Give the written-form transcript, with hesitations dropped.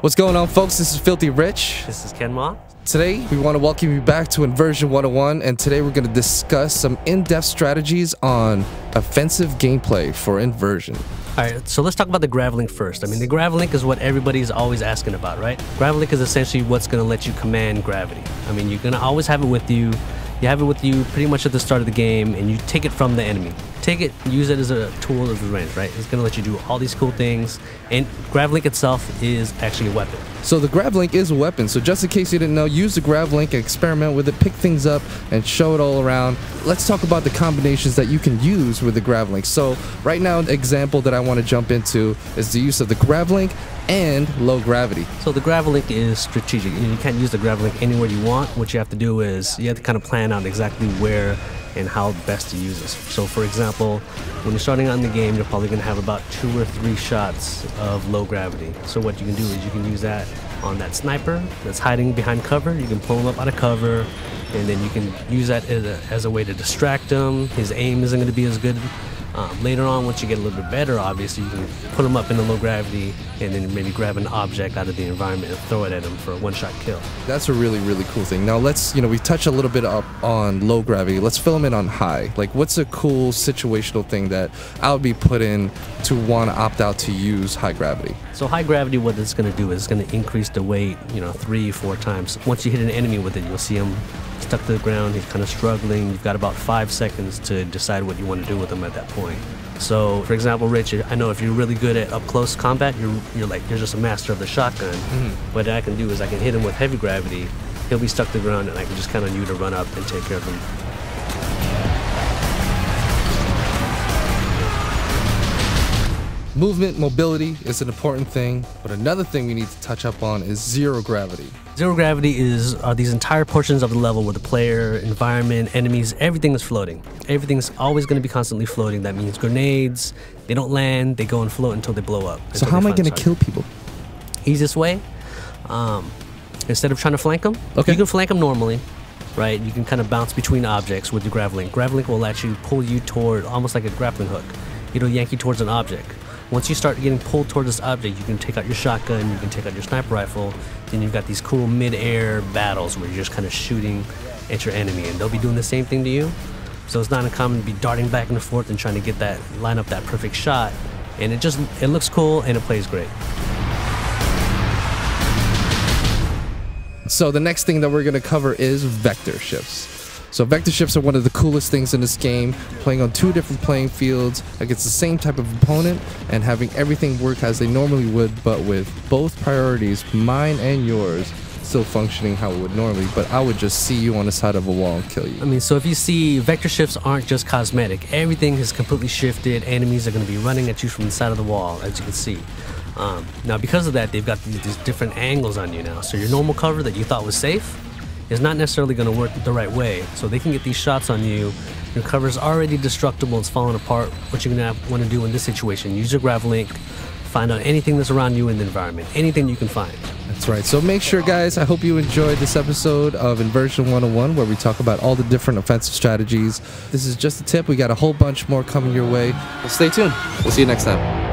What's going on, folks? This is Filthy Rich. This is Ken Ma. Today, we want to welcome you back to Inversion 101, and today we're going to discuss some in-depth strategies on offensive gameplay for Inversion. All right, so let's talk about the Gravlink first. I mean, the Gravlink is what everybody's always asking about, right? Gravlink is essentially what's going to let you command gravity. I mean, you're going to always have it with you. You have it with you pretty much at the start of the game, and you take it from the enemy. Take it, use it as a tool of revenge, right? It's going to let you do all these cool things, and Gravlink itself is actually a weapon. So the Gravlink is a weapon, so just in case you didn't know, use the Gravlink, experiment with it, pick things up, and show it all around. Let's talk about the combinations that you can use with the Gravlink. So right now, an example that I want to jump into is the use of the Gravlink and low gravity. So the Gravlink is strategic. You can't use the Gravlink anywhere you want. What you have to do is you have to kind of plan out exactly where and how best to use this. So for example, when you're starting out in the game, you're probably going to have about 2 or 3 shots of low gravity. So what you can do is you can use that on that sniper that's hiding behind cover. You can pull him up out of cover, and then you can use that as a way to distract him. His aim isn't going to be as good. Later on, once you get a little bit better, obviously, you can put him up in the low gravity and then maybe grab an object out of the environment and throw it at him for a one-shot kill. That's a really, really cool thing. Now let's, we touched a little bit up on low gravity. Let's fill them in on high. Like, what's a cool situational thing that I would be put in to want to opt out to use high gravity? So high gravity, what it's going to do is it's going to increase the weight, 3-4 times. Once you hit an enemy with it, you'll see him stuck to the ground. He's kind of struggling. You've got about 5 seconds to decide what you want to do with him at that point. So, for example, Rich, I know if you're really good at up-close combat, you're just a master of the shotgun. What I can do is I can hit him with heavy gravity. He'll be stuck to the ground, and I can just count on you to run up and take care of him. Movement, mobility is an important thing, but another thing we need to touch up on is zero gravity. Zero gravity are these entire portions of the level where the player, environment, enemies, everything is floating. Everything's always going to be constantly floating. That means grenades, they don't land, they go and float until they blow up. So how am I going to kill people? Easiest way, instead of trying to flank them, you can flank them normally, right? You can kind of bounce between objects with your Gravlink. Gravlink will actually pull you toward, almost like a grappling hook. It'll yank you towards an object. Once you start getting pulled toward this object, you can take out your shotgun, you can take out your sniper rifle, then you've got these cool mid-air battles where you're just kind of shooting at your enemy, and they'll be doing the same thing to you. So it's not uncommon to be darting back and forth and trying to get that, line up that perfect shot, and it looks cool and it plays great. So the next thing that we're going to cover is vector shifts. So vector shifts are one of the coolest things in this game, playing on 2 different playing fields against the same type of opponent and having everything work as they normally would, but with both priorities, mine and yours, still functioning how it would normally, but I would just see you on the side of a wall and kill you. I mean, so if you see, vector shifts aren't just cosmetic. Everything is completely shifted. Enemies are going to be running at you from the side of the wall, as you can see. Now, because of that, they've got these different angles on you now. So your normal cover that you thought was safe is not necessarily going to work the right way. So they can get these shots on you. Your cover's already destructible, it's falling apart. What you're going to want to do in this situation, use your Gravlink, find out anything that's around you in the environment, anything you can find. That's right. So make sure, guys, I hope you enjoyed this episode of Inversion 101, where we talk about all the different offensive strategies. This is just a tip. We got a whole bunch more coming your way. Well, stay tuned. We'll see you next time.